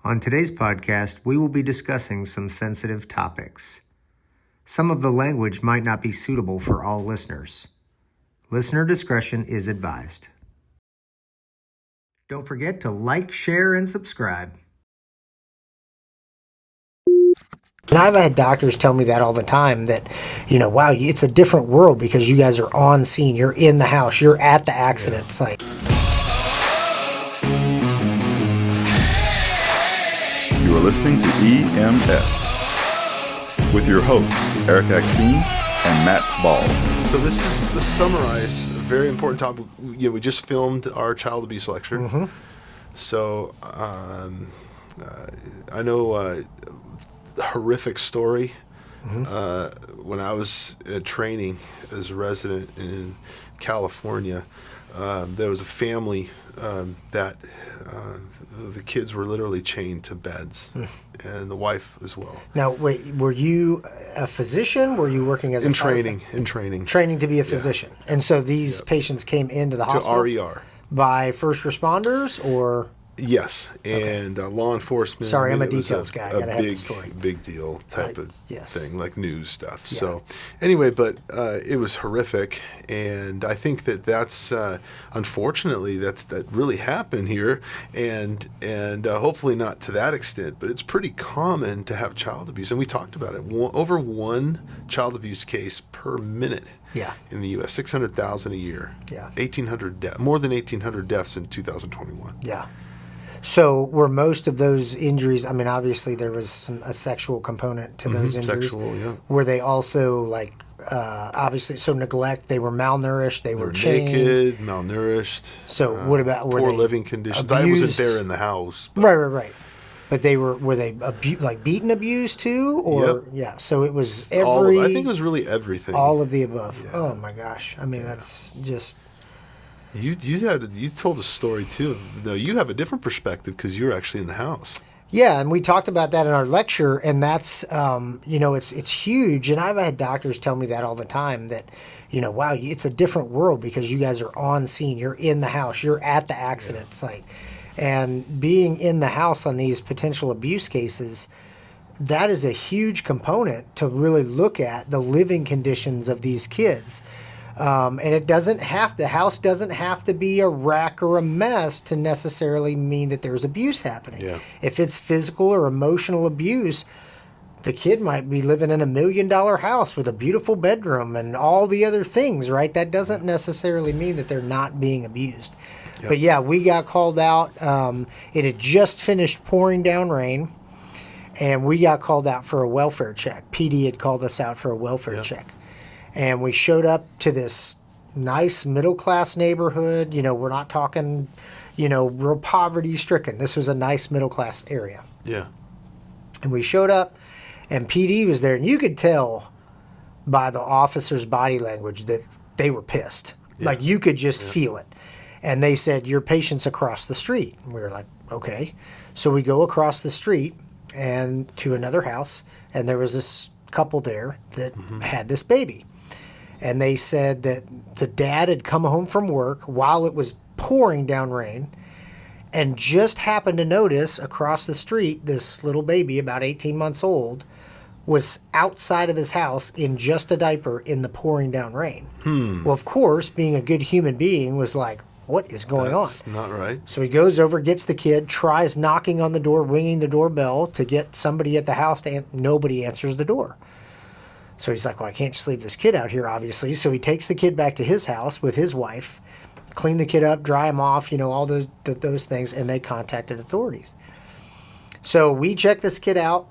On today's podcast, we will be discussing some sensitive topics. Some of the language might not be suitable for all listeners. Listener discretion is advised. Don't forget to like, share, and subscribe. And I've had doctors tell me that all the time that, wow, it's a different world because you guys are on scene. You're in the house. You're at the accident site. You are listening to EMS with your hosts, Erik Axene and Matt Ball. So this is the summarize, a very important topic. We just filmed our child abuse lecture. Mm-hmm. So I know a horrific story. Mm-hmm. When I was training as a resident in California, there was a family that the kids were literally chained to beds, and the wife as well. Now, wait, were you a physician? Were you working as in training? Training to be a physician. Yeah. And so these patients came into the hospital? To RER. By first responders or? Yes, and law enforcement. Sorry, I'm a details guy. I gotta have the big, story. big deal type of thing, like news stuff. Yeah. So, anyway, but it was horrific, and I think that's unfortunately that really happened here, and hopefully not to that extent, but it's pretty common to have child abuse, and we talked about it. Over one child abuse case per minute. Yeah. In the U.S., 600,000 a year. Yeah. More than 1,800 deaths in 2021. Yeah. So were most of those injuries, I mean, obviously there was a sexual component to those injuries. Sexual, yeah. Were they also obviously, so neglect, they were malnourished, they were chained? Naked, malnourished. So what about, were poor they living conditions? abused? I wasn't there in the house. Right. But were they beaten, abused too? Or, yep. Yeah, so it was I think it was really everything. All of the above. Yeah. Oh my gosh. I mean, that's just... You told a story too. Though you have a different perspective because you're actually in the house. Yeah, and we talked about that in our lecture, and that's it's huge. And I've had doctors tell me that all the time that, wow, it's a different world because you guys are on scene. You're in the house. You're at the accident site, and being in the house on these potential abuse cases, that is a huge component to really look at the living conditions of these kids. And the house doesn't have to be a wreck or a mess to necessarily mean that there's abuse happening. Yeah. If it's physical or emotional abuse, the kid might be living in $1 million house with a beautiful bedroom and all the other things, right? That doesn't necessarily mean that they're not being abused. Yep. But yeah, we got called out. It had just finished pouring down rain, and we got called out for a welfare check. PD had called us out for a welfare check. And we showed up to this nice middle-class neighborhood. We're not talking, real poverty-stricken. This was a nice middle-class area. Yeah. And we showed up, and PD was there. And you could tell by the officer's body language that they were pissed. Yeah. Like, you could just feel it. And they said, your patient's across the street. And we were like, okay. So we go across the street and to another house, and there was this couple there that had this baby. And they said that the dad had come home from work while it was pouring down rain and just happened to notice across the street this little baby, about 18 months old, was outside of his house in just a diaper in the pouring down rain. Well, of course, being a good human being, was like, what is going on? That's not right. So he goes over, gets the kid, tries knocking on the door, ringing the doorbell to get somebody at the house. Nobody answers the door. So he's like, well, I can't just leave this kid out here, obviously. So he takes the kid back to his house with his wife, clean the kid up, dry him off, all those things, and they contacted authorities. So we check this kid out,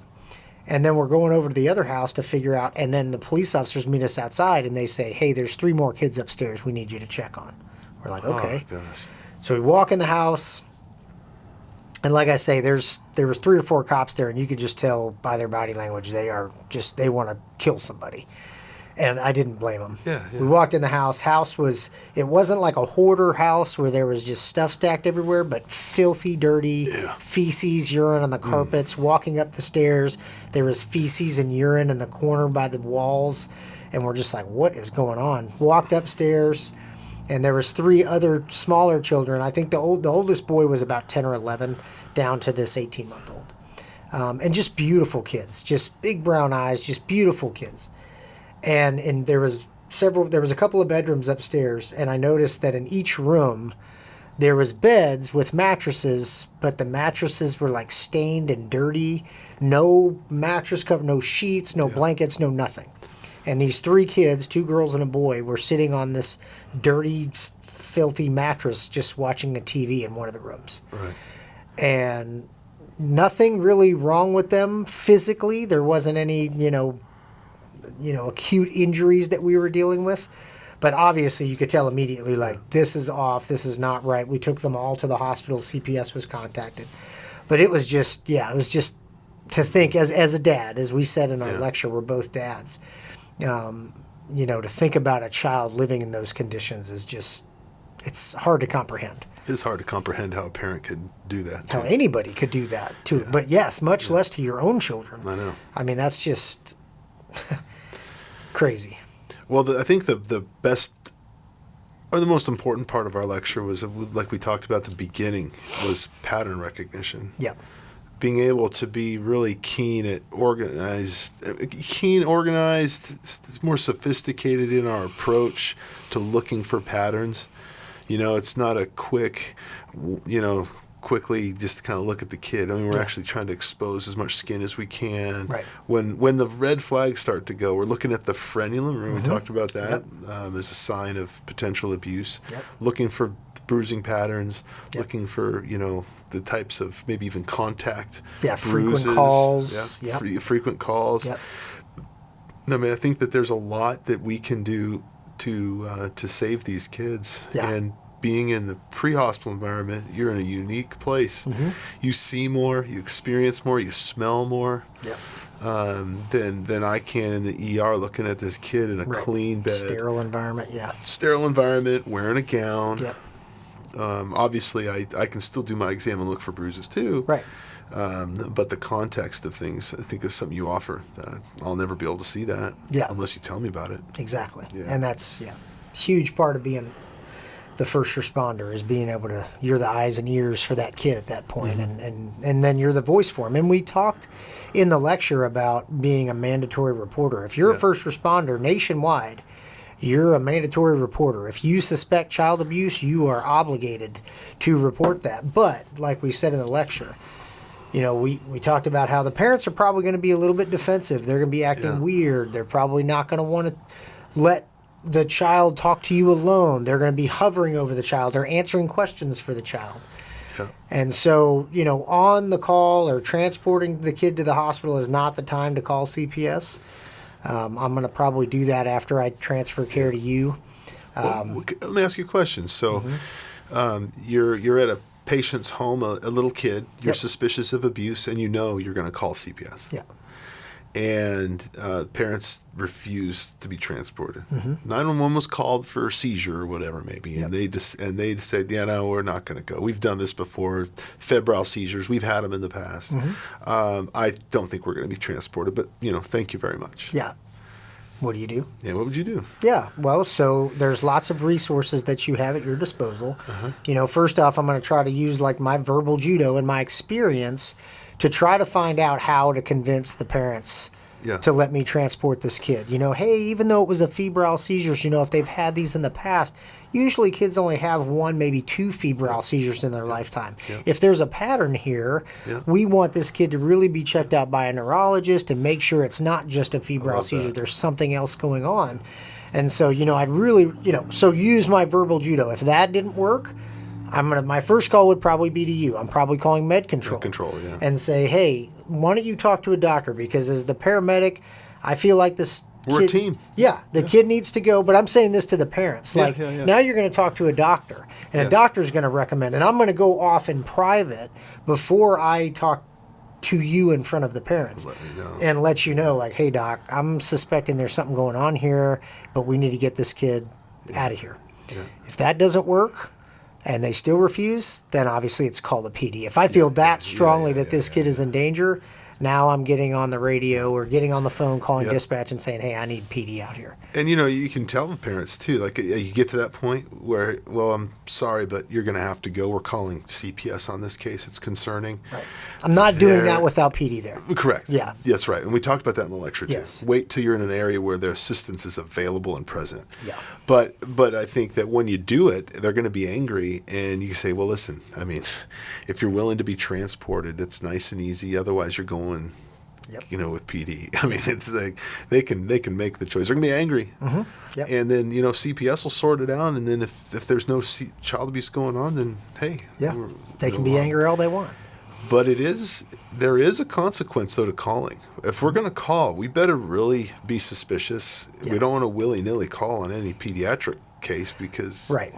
and then we're going over to the other house to figure out, and then the police officers meet us outside, and they say, hey, there's 3 more kids upstairs we need you to check on. We're like, okay. Oh, gosh. So we walk in the house, and like I say, there was 3 or 4 cops there, and you could just tell by their body language they want to kill somebody. And I didn't blame them. Yeah. We walked in the house. It wasn't like a hoarder house where there was just stuff stacked everywhere, but filthy, dirty, feces, urine on the carpets. Walking up the stairs, there was feces and urine in the corner by the walls. And we're just like, what is going on? Walked upstairs. And there was 3 other smaller children. I think the oldest boy was about 10 or 11. down to this 18-month-old. And just beautiful kids, just big brown eyes, just beautiful kids. And there was a couple of bedrooms upstairs, and I noticed that in each room there was beds with mattresses, but the mattresses were like stained and dirty. No mattress cover, no sheets, no blankets, no nothing. And these 3 kids, 2 girls and a boy, were sitting on this dirty, filthy mattress just watching the TV in one of the rooms. Right. And nothing really wrong with them physically. There wasn't any, acute injuries that we were dealing with. But obviously you could tell immediately, like, this is off, this is not right. We took them all to the hospital. CPS was contacted. But it was just to think, as a dad, as we said in our lecture, we're both dads, to think about a child living in those conditions is just, it's hard to comprehend. It's hard to comprehend how a parent could do that. How anybody could do that, too. Yeah. But yes, much less to your own children. I know. I mean, that's just crazy. Well, I think the best or the most important part of our lecture was, like we talked about at the beginning, was pattern recognition. Yep. Being able to be really organized, more sophisticated in our approach to looking for patterns. It's not a quickly just kind of look at the kid. I mean, we're actually trying to expose as much skin as we can. Right. When the red flags start to go, we're looking at the frenulum. Remember we talked about that as a sign of potential abuse. Yep. Looking for bruising patterns, looking for, the types of maybe even contact bruises. Frequent calls. Frequent calls. Yep. I mean, I think that there's a lot that we can do to save these kids. Yeah. And being in the pre-hospital environment, you're in a unique place. Mm-hmm. You see more, you experience more, you smell more. Yep. Than I can in the ER looking at this kid in a clean bed. Sterile environment, Sterile environment, wearing a gown. Yep. Obviously, I can still do my exam and look for bruises too. Right. But the context of things, I think, is something you offer. I'll never be able to see that unless you tell me about it. Exactly. Yeah. And that's huge part of being the first responder is being able to, you're the eyes and ears for that kid at that point, and then you're the voice for him. And we talked in the lecture about being a mandatory reporter. If you're a first responder nationwide, you're a mandatory reporter. If you suspect child abuse, you are obligated to report that. But like we said in the lecture, we talked about how the parents are probably going to be a little bit defensive. They're going to be acting weird. They're probably not going to want to let the child talk to you alone. They're going to be hovering over the child. They're answering questions for the child. Yeah. And so, on the call or transporting the kid to the hospital is not the time to call CPS. I'm going to probably do that after I transfer care to you. Let me ask you a question. So you're at a patient's home, a little kid. You're suspicious of abuse, and you're going to call CPS. Yeah. And parents refused to be transported. 911 was called for a seizure or whatever maybe, and they said, no, we're not going to go. We've done this before, febrile seizures. We've had them in the past. I don't think we're going to be transported, but thank you very much. Yeah. What do you do? Yeah, what would you do? Yeah, well, so there's lots of resources that you have at your disposal. First off, I'm going to try to use like my verbal judo and my experience to try to find out how to convince the parents to let me transport this kid. Hey, even though it was a febrile seizures, if they've had these in the past, usually kids only have 1, maybe 2 febrile seizures in their lifetime. If there's a pattern here, we want this kid to really be checked out by a neurologist and make sure it's not just a febrile seizure. There's something else going on. And so, I'd really, so use my verbal judo. If that didn't work, my first call would probably be to you. I'm probably calling med control. And say, hey, why don't you talk to a doctor? Because as the paramedic, I feel like this we're a team. Yeah, the kid needs to go, but I'm saying this to the parents. Now you're going to talk to a doctor, and a doctor's going to recommend, and I'm going to go off in private before I talk to you in front of the parents and let you know, like, hey, doc, I'm suspecting there's something going on here, but we need to get this kid out of here. If that doesn't work, and they still refuse, then obviously it's called a PD. If I feel that strongly that this kid is in danger, Now I'm getting on the radio or getting on the phone calling dispatch and saying, hey, I need PD out here. And, you can tell the parents, too. Like, you get to that point where, well, I'm sorry, but you're going to have to go. We're calling CPS on this case. It's concerning. Right. I'm not doing that without PD there. Correct. Yeah. That's right. And we talked about that in the lecture, too. Yes. Wait till you're in an area where their assistance is available and present. Yeah. But I think that when you do it, they're going to be angry. And you say, well, listen, I mean, if you're willing to be transported, it's nice and easy. Otherwise, you're going... with PD. I mean, it's like they can make the choice. They're gonna be angry, and then CPS will sort it out. And then if there's no child abuse going on, then hey, they can be angry all they want. But there is a consequence though to calling. If we're gonna call, we better really be suspicious. We don't want to willy-nilly call on any pediatric case because right.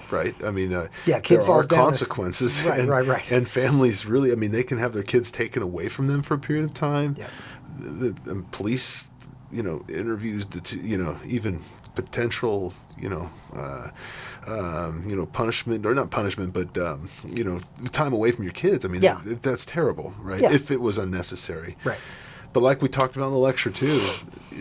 I mean, kid there are consequences, right. And families really, I mean, they can have their kids taken away from them for a period of time. Yeah. The police, interviews, even potential, punishment or not punishment, but time away from your kids. I mean, that's terrible, right? Yeah. If it was unnecessary, right. But like we talked about in the lecture too,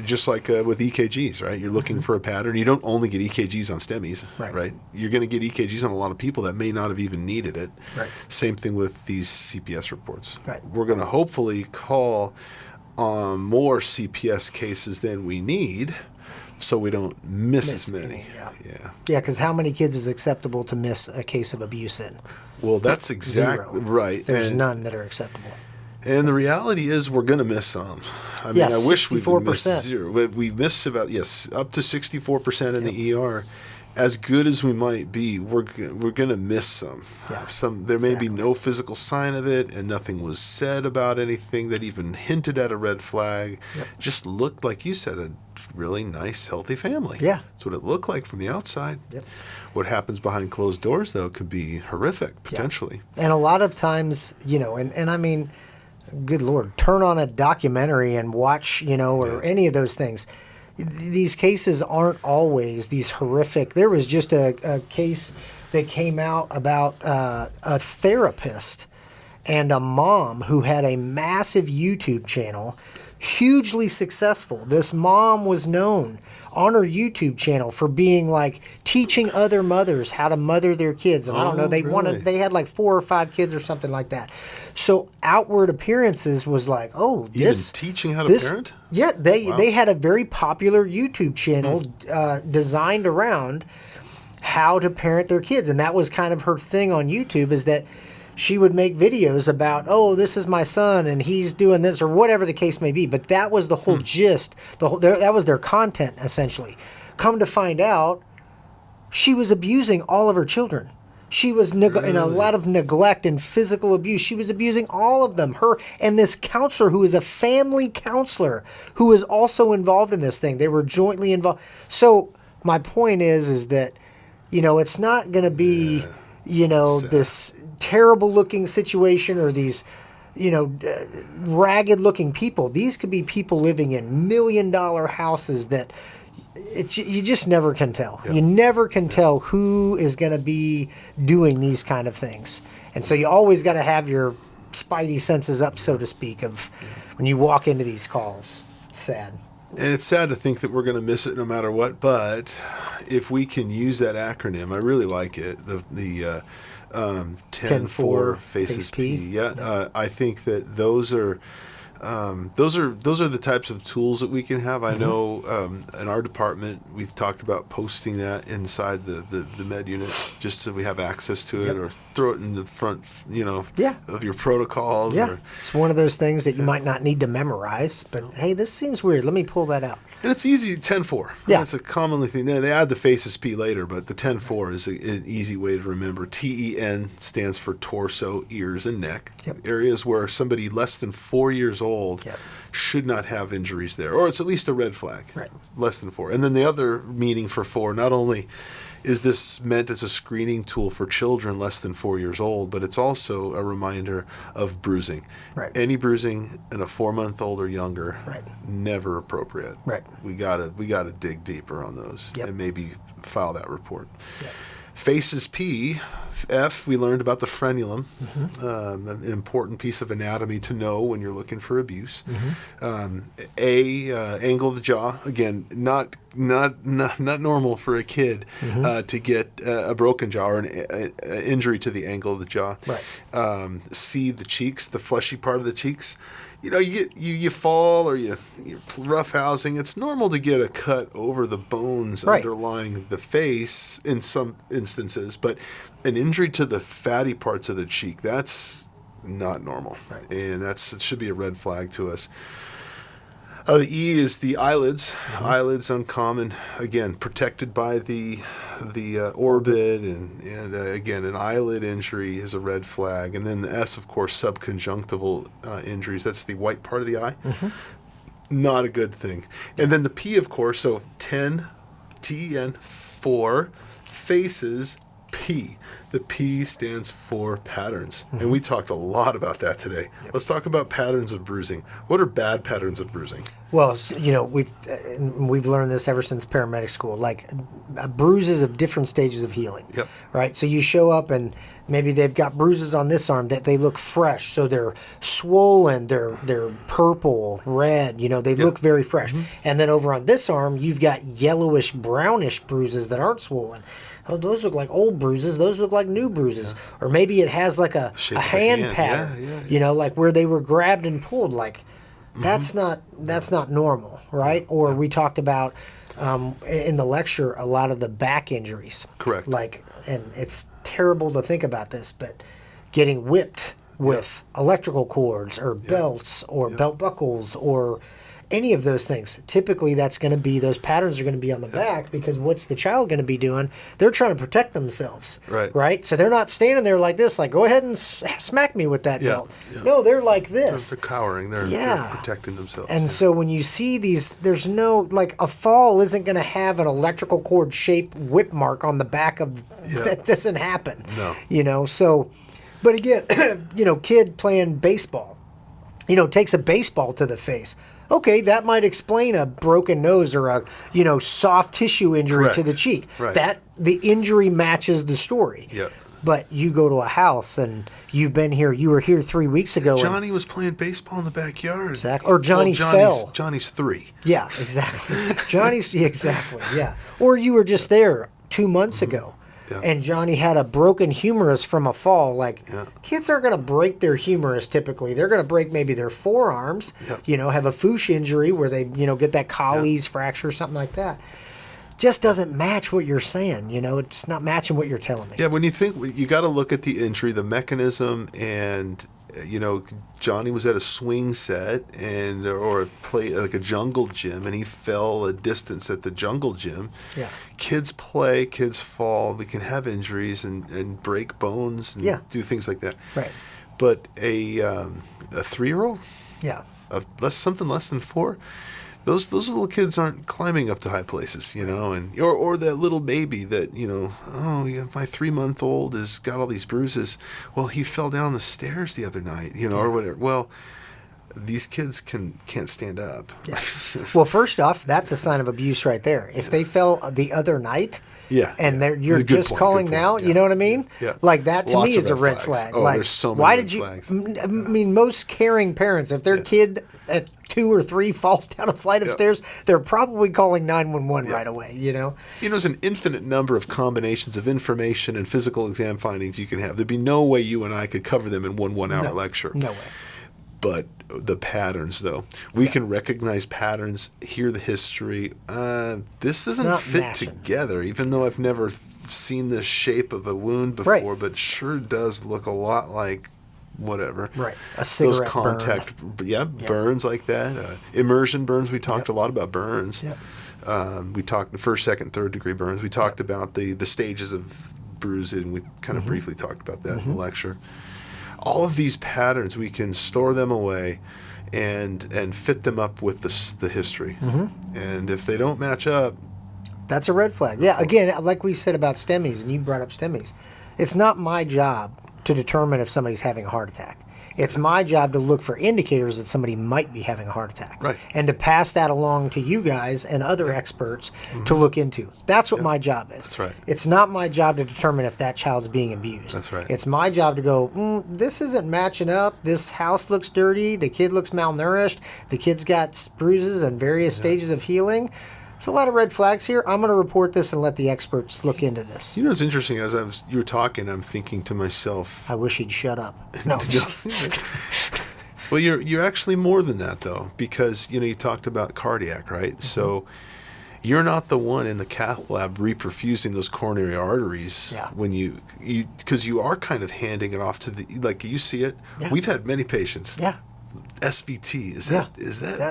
just like with EKGs, right? You're looking for a pattern. You don't only get EKGs on STEMIs, right? You're going to get EKGs on a lot of people that may not have even needed it. Right. Same thing with these CPS reports. Right. We're going to hopefully call on more CPS cases than we need, so we don't miss as many. Yeah, because how many kids is acceptable to miss a case of abuse in? Well, that's exactly right. There's none that are acceptable. And the reality is we're going to miss some. I mean, I wish we would miss zero. But we miss about, up to 64% in the ER. As good as we might be, we're going to miss some. Yeah. There may be no physical sign of it, and nothing was said about anything that even hinted at a red flag. Yep. Just looked, like you said, a really nice, healthy family. Yeah. That's what it looked like from the outside. Yep. What happens behind closed doors, though, could be horrific, potentially. Yeah. And a lot of times, and I mean... Good Lord, turn on a documentary and watch, or any of those things. These cases aren't always these horrific. There was just a case that came out about a therapist and a mom who had a massive YouTube channel, hugely successful. This mom was known on her YouTube channel for being like teaching other mothers how to mother their kids. And I don't know, they had like 4 or 5 kids or something like that. So outward appearances was like, even teaching how to parent? Yeah, they had a very popular YouTube channel designed around how to parent their kids. And that was kind of her thing on YouTube, is that she would make videos about, this is my son and he's doing this or whatever the case may be. But that was the whole gist. That was their content, essentially. Come to find out, she was abusing all of her children. She was in a lot of neglect and physical abuse. She was abusing all of them. Her and this counselor, who is a family counselor, who was also involved in this thing. They were jointly involved. So my point is that, it's not going to be, this terrible looking situation or these, ragged looking people. These could be people living in $1 million houses that you just never can tell. Yep. You never can tell who is going to be doing these kind of things. And so you always got to have your spidey senses up, so to speak, of when you walk into these calls. It's sad. And it's sad to think that we're going to miss it no matter what, but if we can use that acronym, I really like it, the 10-4 faces P. Yeah, I think that those are the types of tools that we can have. I know in our department we've talked about posting that inside the med unit just so we have access to it, or throw it in the front, of your protocols. Yeah, it's one of those things that you might not need to memorize, but hey, this seems weird. Let me pull that out. And it's easy, 10-4. Yeah. That's a commonly thing. They add the faces P later, but the 10-4 is an easy way to remember. TEN stands for torso, ears, and neck. Yep. Areas where somebody less than 4 years old should not have injuries there, or it's at least a red flag. Right. Less than 4. And then the other meaning for 4, not only is this meant as a screening tool for children less than 4 years old, but it's also a reminder of bruising. Right. Any bruising in a 4-month-old or younger, never appropriate. Right. We gotta dig deeper on those and maybe file that report. Yep. Faces P F, we learned about the frenulum, an important piece of anatomy to know when you're looking for abuse. A, angle of the jaw. Again, not normal for a kid to get a broken jaw or an injury to the angle of the jaw. Right. C, the cheeks, the fleshy part of the cheeks. You fall or you're rough housing. It's normal to get a cut over the bones underlying the face in some instances, but an injury to the fatty parts of the cheek, that's not normal. Right. And it should be a red flag to us. The E is the eyelids. Eyelids uncommon, again, protected by the orbit, and again, an eyelid injury is a red flag. And then the S, of course, subconjunctival injuries. That's the white part of the eye. Not a good thing. And then the P, of course, so 10, TEN, 4, faces, P. The P stands for patterns. And we talked a lot about that today. Yep. Let's talk about patterns of bruising. What are bad patterns of bruising? Well, we've learned this ever since paramedic school. Like bruises of different stages of healing. Yep. Right. So you show up and maybe they've got bruises on this arm that they look fresh. So they're swollen. They're purple, red. They look very fresh. And then over on this arm, you've got yellowish, brownish bruises that aren't swollen. Oh, those look like old bruises. Those look like new bruises. Or maybe it has like a hand pattern. Like where they were grabbed and pulled. Like that's not normal, right? Or we talked about in the lecture a lot of the back injuries. Correct. Like, and it's terrible to think about this, but getting whipped with electrical cords or belts or belt buckles or any of those things. Typically, those patterns are going to be on the back, because what's the child going to be doing? They're trying to protect themselves. Right? So they're not standing there like this, like, go ahead and smack me with that belt. No, they're like this. They're cowering. They're protecting themselves. And so when you see these, there's no, like, a fall isn't going to have an electrical cord shaped whip mark on the back of, that doesn't happen. No. So, but again, kid playing baseball, takes a baseball to the face. Okay, that might explain a broken nose or a soft tissue injury to the cheek. Right. That the injury matches the story. Yeah. But you go to a house and you've been here. You were here 3 weeks ago. Johnny was playing baseball in the backyard. Exactly. Or Johnny fell. Johnny's 3. Yeah, exactly. Exactly. Yeah. Or you were just there 2 months ago. Yeah. And Johnny had a broken humerus from a fall. Like, kids aren't going to break their humerus typically. They're going to break maybe their forearms, have a Fuchs injury where they, get that Colles fracture, something like that. Just doesn't match what you're saying. It's not matching what you're telling me. Yeah, when you think, you got to look at the injury, the mechanism, and Johnny was at a swing set or play like a jungle gym, and he fell a distance at the jungle gym. Yeah. Kids play, kids fall. We can have injuries and break bones and do things like that. Right. But a 3-year-old, something less than 4. Those little kids aren't climbing up to high places, and or that little baby that, my 3-month-old has got all these bruises. Well, he fell down the stairs the other night, or whatever. Well, these kids can't stand up. Yeah. Well, first off, that's a sign of abuse right there. If they fell the other night, you're just calling now, you know what I mean? Yeah. Like that to me is a red flag. Oh, like, there's so many why red did you? flags. I mean, most caring parents, if their kid at 2 or 3 falls down a flight of stairs, they're probably calling 911 right away. There's an infinite number of combinations of information and physical exam findings you can have. There'd be no way you and I could cover them in one 1-hour lecture. No way. But the patterns, though, we can recognize patterns, hear the history. This doesn't fit together, even though I've never seen this shape of a wound before, but sure does look a lot like whatever. Right. A cigarette Those contact, burns like that. Immersion burns, we talked a lot about burns. Yep. We talked first, second, third degree burns. We talked about the stages of bruising. We kind of briefly talked about that in the lecture. All of these patterns, we can store them away and fit them up with the history. And if they don't match up, that's a red flag. Yeah, again, like we said about STEMIs, and you brought up STEMIs, it's not my job to determine if somebody's having a heart attack. It's my job to look for indicators that somebody might be having a heart attack. Right. And to pass that along to you guys and other experts to look into. That's what my job is. That's right. It's not my job to determine if that child's being abused. That's right. It's my job to go, this isn't matching up. This house looks dirty. The kid looks malnourished. The kid's got bruises and various stages of healing. There's a lot of red flags here. I'm going to report this and let the experts look into this. You know, it's interesting. As you were talking, I'm thinking to myself. I wish he'd shut up. No. Well, you're actually more than that, though, because you talked about cardiac, right? So you're not the one in the cath lab reperfusing those coronary arteries when because you are kind of handing it off to like you see it. Yeah. We've had many patients. Yeah. SVT is that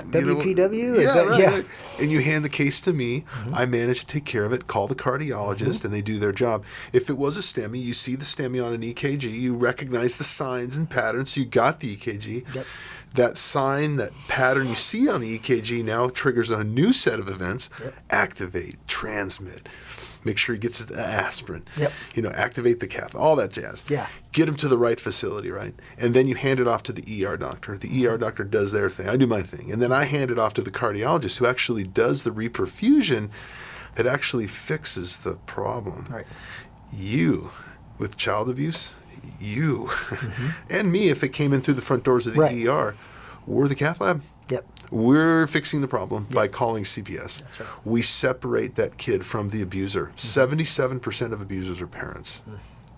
WPW? Right. And you hand the case to me. I manage to take care of it. Call the cardiologist, and they do their job. If it was a STEMI, you see the STEMI on an EKG. You recognize the signs and patterns. So you got the EKG. Yep. That sign, that pattern you see on the EKG now triggers a new set of events. Yep. Activate, transmit. Make sure he gets the aspirin. Yep. Activate the cath, all that jazz. Yeah. Get him to the right facility, right? And then you hand it off to the ER doctor. The ER doctor does their thing. I do my thing. And then I hand it off to the cardiologist who actually does the reperfusion that actually fixes the problem. Right. You, with child abuse, and me, if it came in through the front doors of the ER, we're the cath lab. Yep. We're fixing the problem by calling CPS. That's right. We separate that kid from the abuser. 77% of abusers are parents.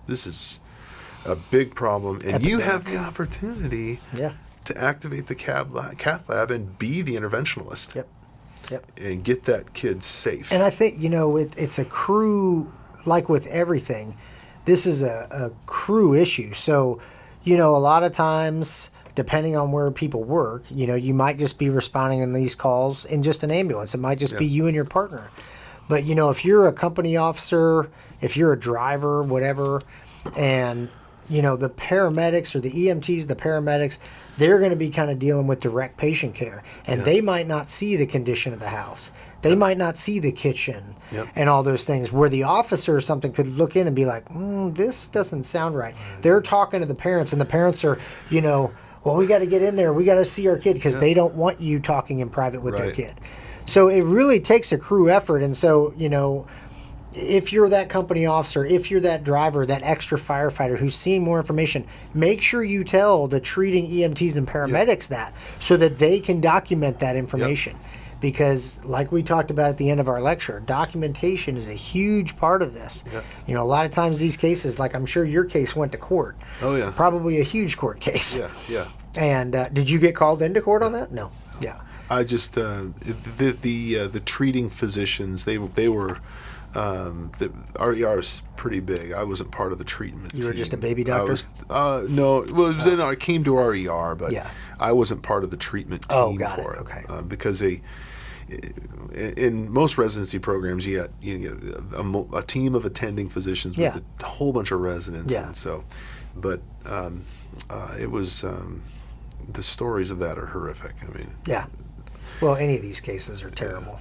This is a big problem, and you have the opportunity to activate the cath lab and be the interventionalist. Yep. And get that kid safe. And I think, it's a crew, like with everything, this is a crew issue. So, a lot of times, depending on where people work, you might just be responding in these calls in just an ambulance. It might just be you and your partner. But, if you're a company officer, if you're a driver, whatever, and, the paramedics or the EMTs, the paramedics, they're going to be kind of dealing with direct patient care. And they might not see the condition of the house. They might not see the kitchen and all those things, where the officer or something could look in and be like, this doesn't sound right. They're talking to the parents, and the parents are, well, we got to get in there. We got to see our kid, because they don't want you talking in private with their kid. So it really takes a crew effort. And so, if you're that company officer, if you're that driver, that extra firefighter who's seeing more information, make sure you tell the treating EMTs and paramedics that, so that they can document that information. Because like we talked about at the end of our lecture, documentation is a huge part of this. A lot of times these cases, like I'm sure your case went to court. Oh, yeah. Probably a huge court case. Yeah. And did you get called into court on that? No. Yeah. I just, the treating physicians, they were, the RER is pretty big. I wasn't part of the treatment team. You were just a baby doctor? No. Well, it was I came to RER, but I wasn't part of the treatment team for it. Okay. Because in most residency programs, you get a team of attending physicians with a whole bunch of residents. Yeah. And so, but it was the stories of that are horrific. I mean. Yeah. Well, any of these cases are terrible.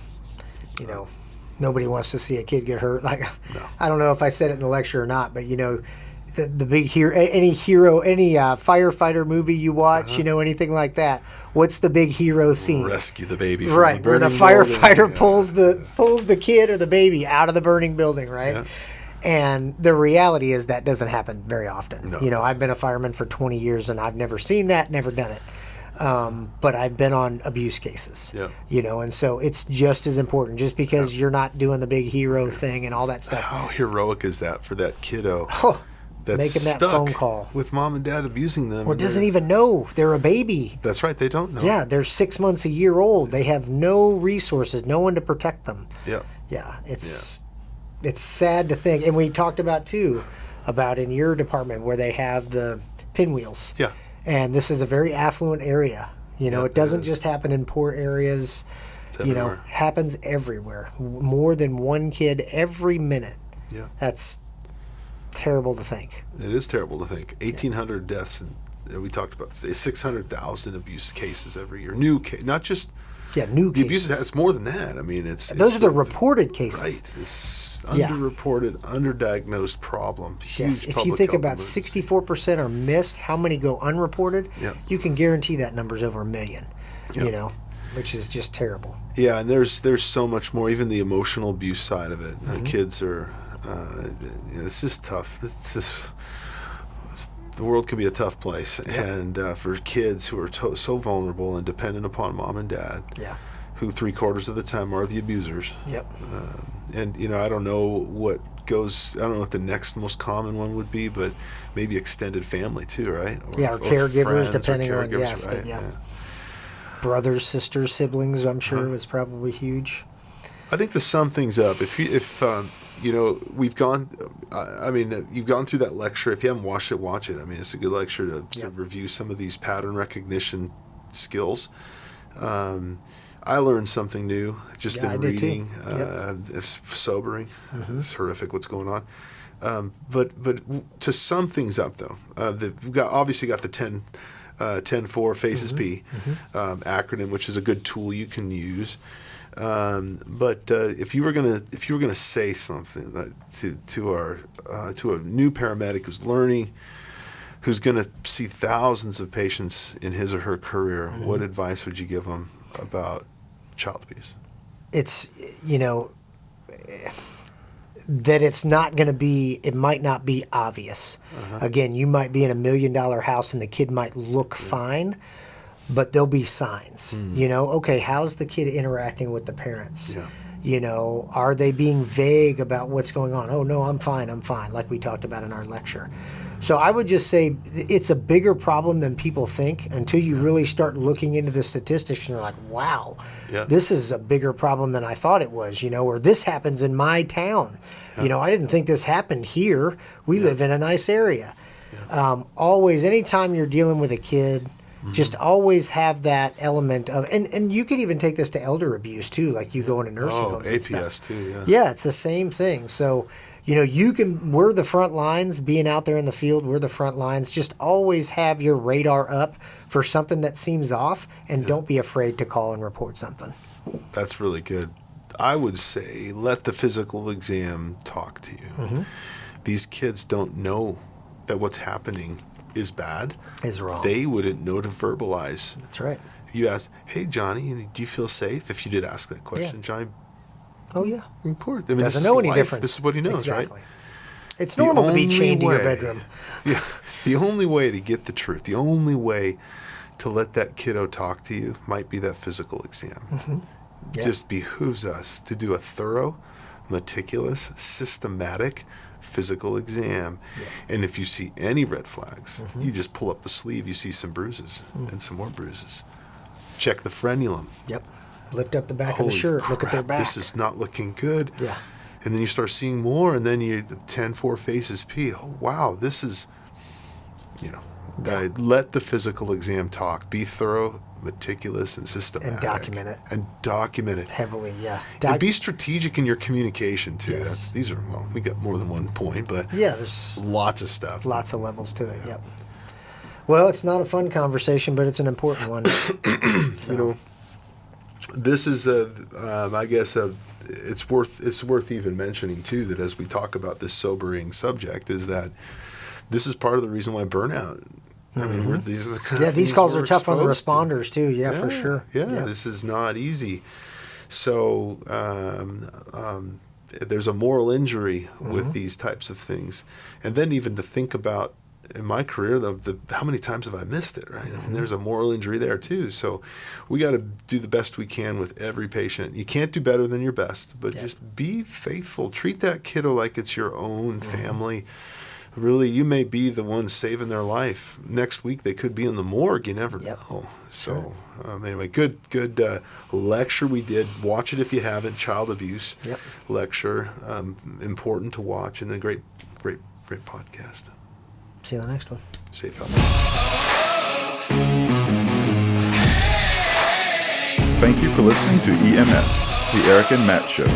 Nobody wants to see a kid get hurt. Like, no. I don't know if I said it in the lecture or not, but the big hero, any firefighter movie you watch, anything like that. What's the big hero scene? Rescue the baby from the burning where the firefighter pulls the kid or the baby out of the burning building, right? Yeah. And the reality is that doesn't happen very often. No, I've been a fireman for 20 years, and I've never seen that, never done it. But I've been on abuse cases, and so it's just as important. Just because you're not doing the big hero thing and all that stuff. How heroic is that for that kiddo? That's making that stuck phone call with mom and dad abusing them, or doesn't even know they're a baby. That's right, they don't know. Yeah, they're 6 months, a year old. They have no resources, no one to protect them. Yeah. It's sad to think, and we talked about in your department where they have the pinwheels. Yeah. And this is a very affluent area. It doesn't just happen in poor areas. It's everywhere. Happens everywhere. More than one kid every minute. Yeah. That's terrible to think. It is terrible to think. 1,800 deaths we talked about this, 600,000 abuse cases every year. New case, not just new the cases. abuse. It's more than that. I mean, those are the reported cases. Right. It's underreported, underdiagnosed problem. Huge. Yes. If public you think health about emergency. 64% are missed, how many go unreported? Yeah. You can guarantee that number's over 1 million. Yeah. You know, which is just terrible. Yeah, and there's so much more. Even the emotional abuse side of it. Kids are. It's just tough. The world can be a tough place, and for kids who are so vulnerable and dependent upon mom and dad, who 3/4 of the time are the abusers. Yep. And I don't know what the next most common one would be, but maybe extended family too, right? Or caregivers, friends, depending or on caregivers, right? yeah. Brothers, sisters, siblings. I'm sure is probably huge. I think to sum things up, if we've gone, you've gone through that lecture. If you haven't watched it, watch it. I mean, it's a good lecture to review some of these pattern recognition skills. I learned something new just in reading. It's sobering. It's horrific what's going on. But to sum things up, though, we've obviously got the 10-4 phases P acronym, which is a good tool you can use. But if you were gonna say something to a new paramedic who's learning, who's gonna see thousands of patients in his or her career, what advice would you give them about child abuse? It's that it's not going to be. It might not be obvious. Again, you might be in $1 million house and the kid might look fine, but there'll be signs. Okay, how's the kid interacting with the parents? Are they being vague about what's going on? Oh, no, I'm fine, like we talked about in our lecture. So I would just say it's a bigger problem than people think until you really start looking into the statistics and you're like, wow, this is a bigger problem than I thought it was, or this happens in my town. I didn't think this happened here. We live in a nice area. Always, anytime you're dealing with a kid, just always have that element of, and you could even take this to elder abuse too, like you go into nursing homes and APS stuff. too, Yeah, it's the same thing. So, we're the front lines, being out there in the field, we're the front lines. Just always have your radar up for something that seems off, and don't be afraid to call and report something. That's really good. I would say let the physical exam talk to you. These kids don't know that what's happening is bad. Is wrong. They wouldn't know to verbalize. That's right. You ask, hey, Johnny, do you feel safe? If you did ask that question, Johnny. Oh, yeah. Of course. I mean, Doesn't know any life. difference. This is what he knows, exactly. right? It's normal to be chained to your bedroom. Yeah. The only way to get the truth, the only way to let that kiddo talk to you might be that physical exam. Just behooves us to do a thorough, meticulous, systematic physical exam. And if you see any red flags, you just pull up the sleeve, you see some bruises and some more bruises. Check the frenulum. Yep. Lift up the back Holy of the shirt. crap, Look at their back. This is not looking good. Yeah. And then you start seeing more, and then the 10-4 phases P. Oh, wow, this is, let the physical exam talk. Be thorough, meticulous, and systematic. And document it. Heavily, yeah. And be strategic in your communication, too. Yes. We got more than one point, but there's lots of stuff. Lots of levels to it, yep. Well, it's not a fun conversation, but it's an important one. So. This is I guess it's worth even mentioning too that as we talk about this sobering subject is that this is part of the reason why burnout. I mean, these are the these calls are tough on the responders too. Yeah, for sure. Yeah, this is not easy. So there's a moral injury with these types of things, and then even to think about. In my career, how many times have I missed it, right? I mean, there's a moral injury there, too. So we got to do the best we can with every patient. You can't do better than your best, but just be faithful. Treat that kiddo like it's your own family. Really, you may be the one saving their life. Next week, they could be in the morgue. You never know. So anyway, good lecture we did. Watch it if you haven't. Child abuse lecture. Important to watch, and a great podcast. See you on the next one. Safe health. Thank you for listening to EMS, the Erik and Matt Show.